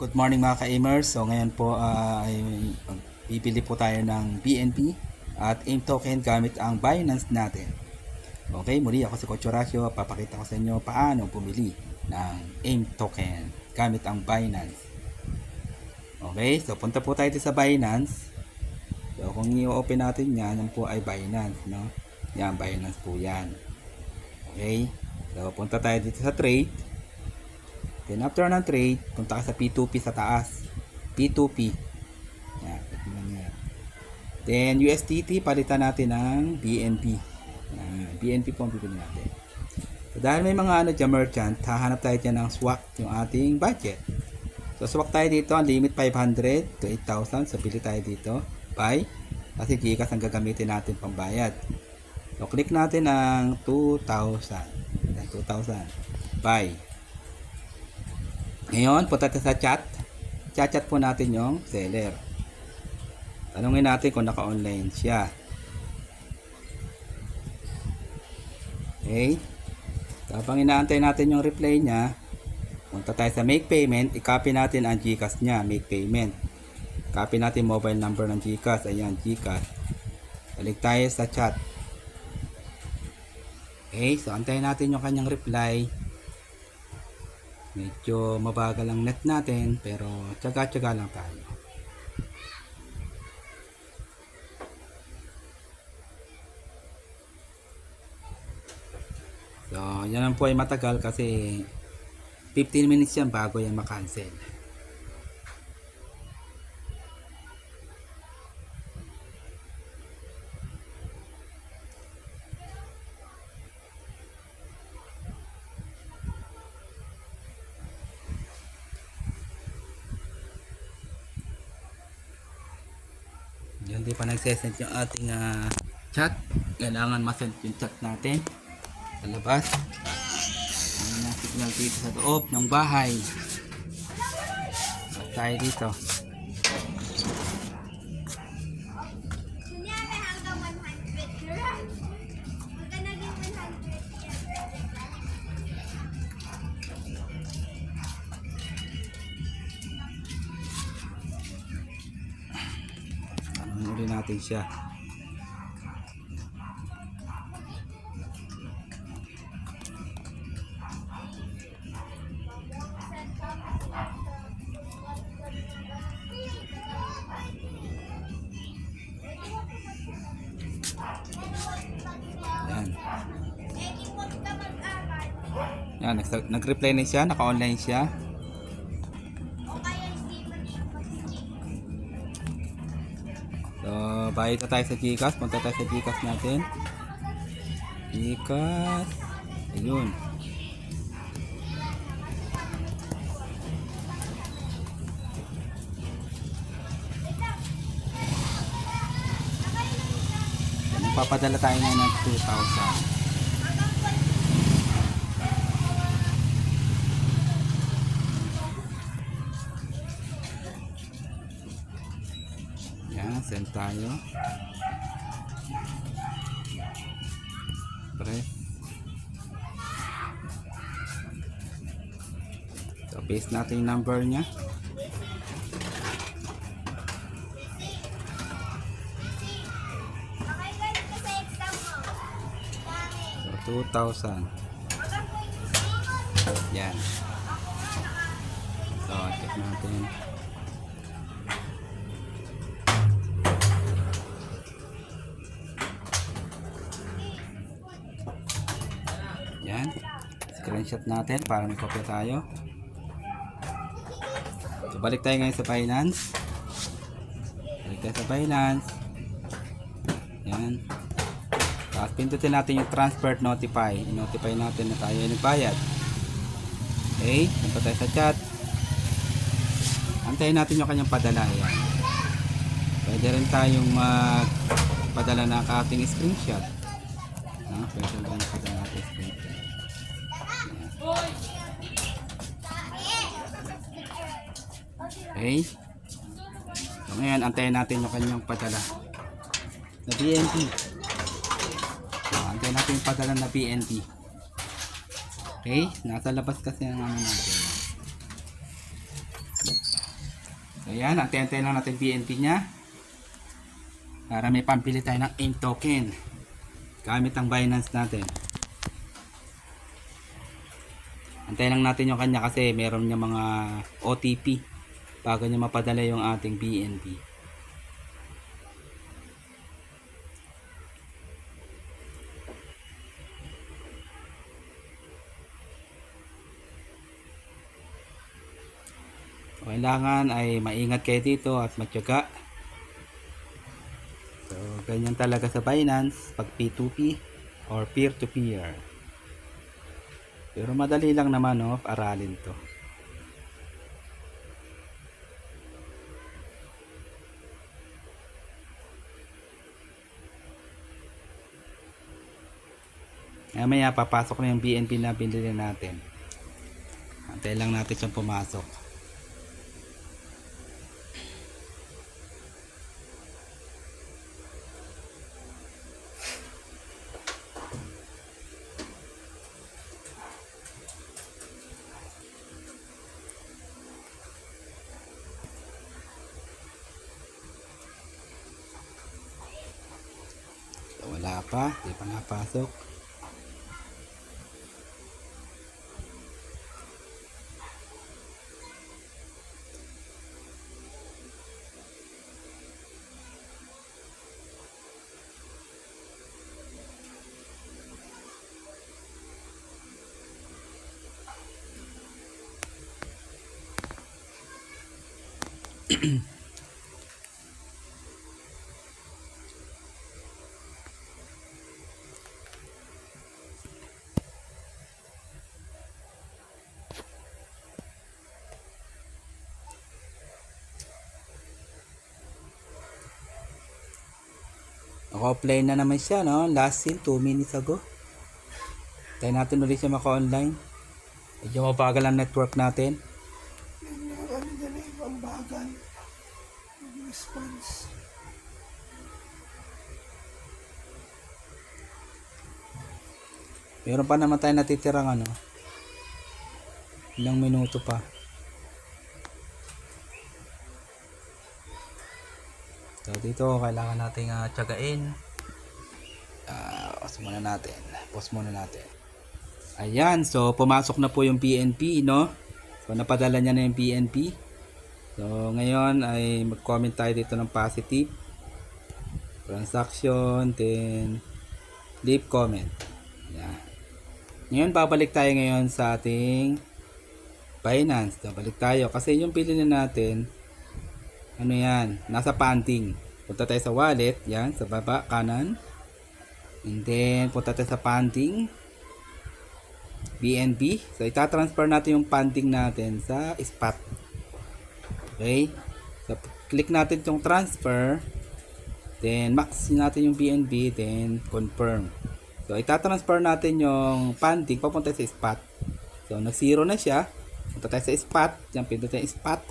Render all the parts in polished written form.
Good morning mga ka-aimers. So ngayon po ay bibili po tayo ng BNB at AIM token gamit ang Binance natin. Okay, muli ako si Coach Horacio. Papakita ko sa inyo paano pumili ng AIM token gamit ang Binance. Okay, so punta po tayo sa Binance. So kung i-open natin yan po ay Binance, no? Yan, Binance po yan. Okay, so punta tayo dito sa trade. Then after ng trade, punta ka sa P2P sa taas. P2P. Yan, yan. Then USDT, palitan natin ng BNB. Yan, BNB po ang bibili natin. So dahil may mga dyan merchant, hahanap tayo dyan ng swap yung ating budget. So swap tayo dito, ang limit 500 to 8,000. So pili tayo dito, buy. Kasi Gcash ang gagamitin natin pambayad. So click natin ang 2,000. Yan, 2,000. Buy. Ngayon, punta tayo sa chat. Chat po natin yung seller. Tanungin natin kung naka-online siya. Okay. Habang inaantay natin yung reply niya, punta tayo sa make payment. I-copy natin ang Gcash niya. Make payment. Copy natin mobile number ng Gcash. Ayan, Gcash. Balik tayo sa chat. Okay. So, antayin natin yung kanyang reply. Medyo mabagal ang net natin, pero tsaga-tsaga lang tayo. So, yan po ay matagal kasi 15 minutes yan bago yan makancel. Yan, di pa nagsesend yung ating chat. Kailangan masend yung chat natin sa labas. May signal dito sa loob ng bahay. At tayo dito. Uli natin siya. Yan, nag-reply na siya, naka-online siya. So, bayad na tayo sa Gcash. Punta tayo sa Gcash natin. Gcash. Ayun. Papadala tayo ngayon ng 2,000. Send tayo. Press. So, paste natin yung number niya. So, 2,000. Yan. So, check natin. Yan, screenshot natin para may kopya tayo. So, balik tayo ngayon sa Binance. Balik tayo sa Binance. Yan. Tapos pindutin natin yung transfer notify. I-notify natin na tayo ay nagbayad. Okay, punta tayo sa chat. Antayin natin yung kanyang padala. Yan. Pwede rin tayong magpadala ng ating screenshot. Pwede rin tayong padala ng ating screenshot. Okay. So ngayon, antayin natin yung kanyang padala na BNB. So, antayin natin yung padala na BNB. Okay. Nasa labas kasi ang natin. Ayan, antay-antay lang natin BNB niya. Para may pampili tayo ng AIM token. Gamit ang Binance natin. Antay lang natin yung kanya kasi meron niya mga OTP bago niya mapadala yung ating BNB. Kailangan ay maingat kayo dito at matyaga. So, ganyan talaga sa Binance pag P2P or peer-to-peer. Pero madali lang naman, no, aralin to. Mamaya papasok na yung BNB na binili natin. Antay lang natin siyang pumasok. So, wala pa, di pa napasok. Naka-offline na naman siya, no? Last seen 2 minutes ago. Tayo natin ulit siya maka-online. Medyo mabagal ang network natin. Ang bagal. Ang response. Meron pa naman tayo natitirang ano. Ilang minuto pa. So dito kailangan nating tiyagain. Pause muna natin. Pause muna natin. Ayan, so pumasok na po yung BNB, no? So napadala niya na yung BNB. So ngayon ay mag-comment tayo dito ng positive. Transaction, then leave comment. Ayan. Ngayon babalik tayo ngayon sa ating Binance. Babalik tayo kasi yung pili na natin ano yan, nasa funding. Punta tayo sa wallet, yan, sa baba, kanan. And then, punta tayo sa funding. BNB. So, itatransfer natin yung funding natin sa spot. Okay? So, click natin yung transfer. Then, max natin yung BNB. Then, confirm. So, itatransfer natin yung funding papunta sa spot. So, nag-zero na siya. Punta tayo sa spot. Yan, pindutin yung spot.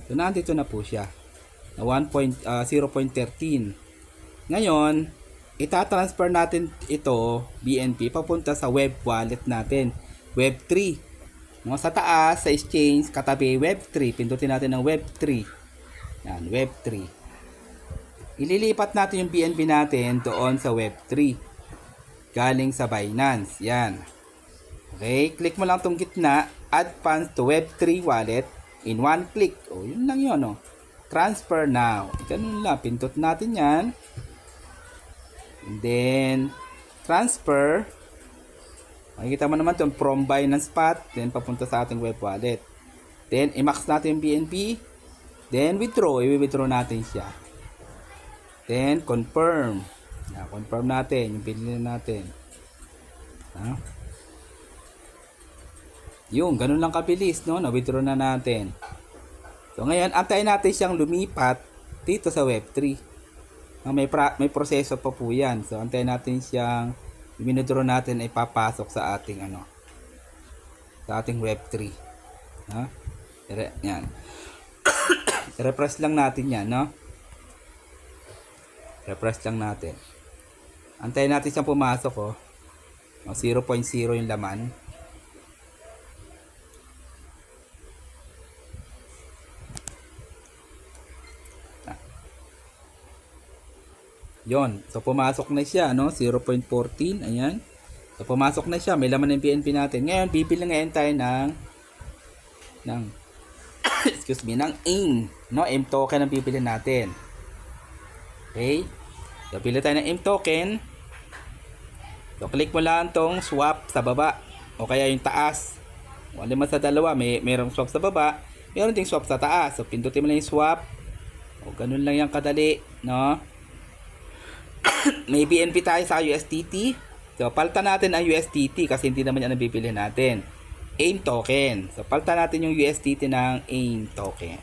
So, nandito na po siya. Na 0.13. Ngayon, itatransfer natin ito, BNB, papunta sa web wallet natin. Web3. No, sa taas, sa exchange, katabi Web3. Pindutin natin ng Web3. Yan, Web3. Ililipat natin yung BNB natin doon sa Web3. Galing sa Binance. Yan. Okay, click mo lang tong gitna. Add funds to Web3 wallet. In one click. O, yun lang yun, no? Transfer now. Ganun lang. Pindot natin yan. And then, transfer. Makikita mo naman itong from Binance spot. Then, papunta sa ating web wallet. Then, i-max natin yung BNB. Then, withdraw. I-withdraw natin siya. Then, confirm. Confirm natin. Yung pinili natin. Yung, ganun lang kabilis, no? Na-withdraw na natin. So, ngayon, antayin natin siyang lumipat dito sa Web3. May proseso pa po yan. So, antayin natin siyang withdraw natin ay papasok sa ating, sa ating Web3. Yan. Refresh lang natin yan, no? Refresh lang natin. Antayin natin siyang pumasok, oh. 0.0 yung laman. Yon. So, pumasok na siya, no? 0.14. Ayan. So, pumasok na siya. May laman ng BNB natin. Ngayon, bibili ngayon tayo ng excuse me, ng AIM. No? AIM token ang bibili natin. Okay? So, pili tayo ng AIM token. So, click mo lang tong swap sa baba. O kaya yung taas. O, lima sa dalawa. Mayroong swap sa baba. Mayroon ding swap sa taas. So, pindutin mo lang yung swap. O, ganun lang yung kadali. No? May BNB tayo sa USDT. So, palta natin ang USDT kasi hindi naman yan ang bibili natin. AIM token. So, palta natin yung USDT ng AIM token.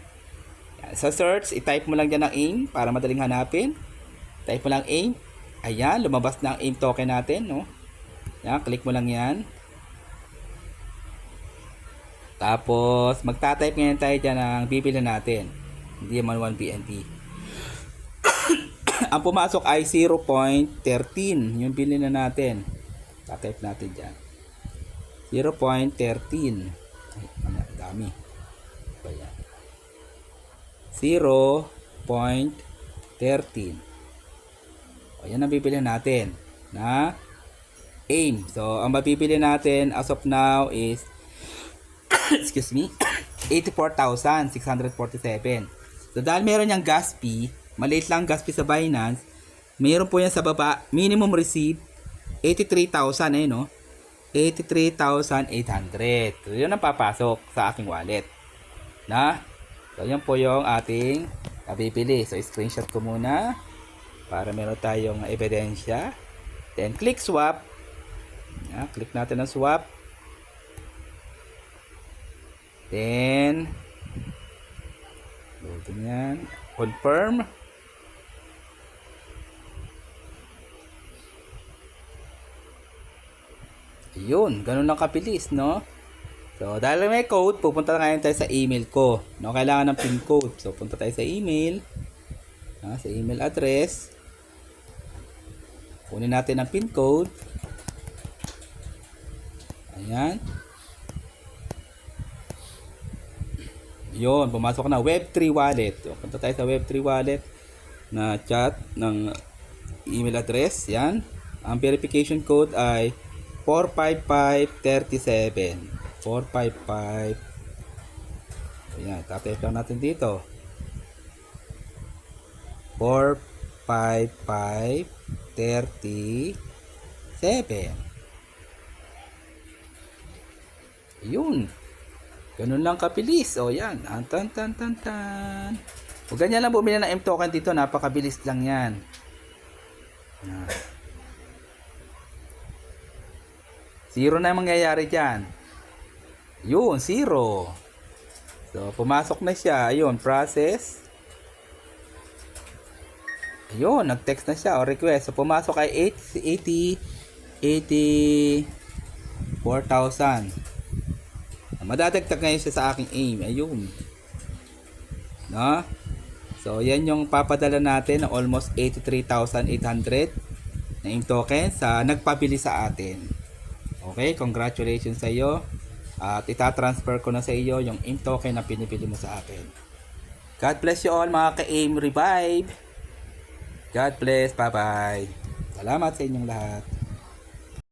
Yan. Sa search, i-type mo lang dyan ng AIM para madaling hanapin. Type mo lang AIM. Ayan, lumabas na ang AIM token natin. No? Yan, click mo lang yan. Tapos, magta-type ngayon tayo dyan ng bibili natin. Hindi naman 1 BNB. Ang pumasok ay 0.13. Yung bili na natin. Ta-type natin dyan. 0.13. Ay, dami. Ba yan? 0.13. O, yan ang bibili natin. Na AIM. So, ang mabibili natin as of now is excuse me, 84,647. So, dahil meron yung gas fee, maliit lang gas fee sa Binance, meron po yan sa baba, minimum receipt, 83,000 eh, no? 83,800. So, yun ang papasok sa aking wallet. Na? So, yan po yung ating nabibili. So, screenshot ko muna para meron tayong ebidensya. Then, click swap. Click natin ang swap. Then, loading yan. Confirm. Yun, ganun lang kabilis, no? So, dahil may code, pupunta na ngayon tayo sa email ko. No, kailangan ng pin code. So, punta tayo sa email. Sa email address. Kunin natin ang pin code. Ayan. Yun, pumasok na Web3 wallet. So, punta tayo sa Web3 wallet na chat ng email address. Yan. Ang verification code ay 45537. 455. Ayan, tatype lang natin dito. 45537. Yun. Ganun lang kabilis. O yan. Tan. O ganyan lang bumili ng M token dito. Napakabilis lang yan. Yan. Zero na yung mangyayari dyan. Yun, zero. So, pumasok na siya. Ayun, process. Ayun, nag-text na siya o request. So, pumasok ay 84,000. Madadagdag ngayon siya sa aking AIM. Ayun. No? So, yan yung papadala natin ng almost 83,800 na AIM token sa nagpabili sa atin. Okay, congratulations sa iyo. At itatransfer ko na sa iyo yung AIM token na pinipili mo sa akin. God bless you all mga ka-AIM Revive. God bless. Bye-bye. Salamat sa inyong lahat.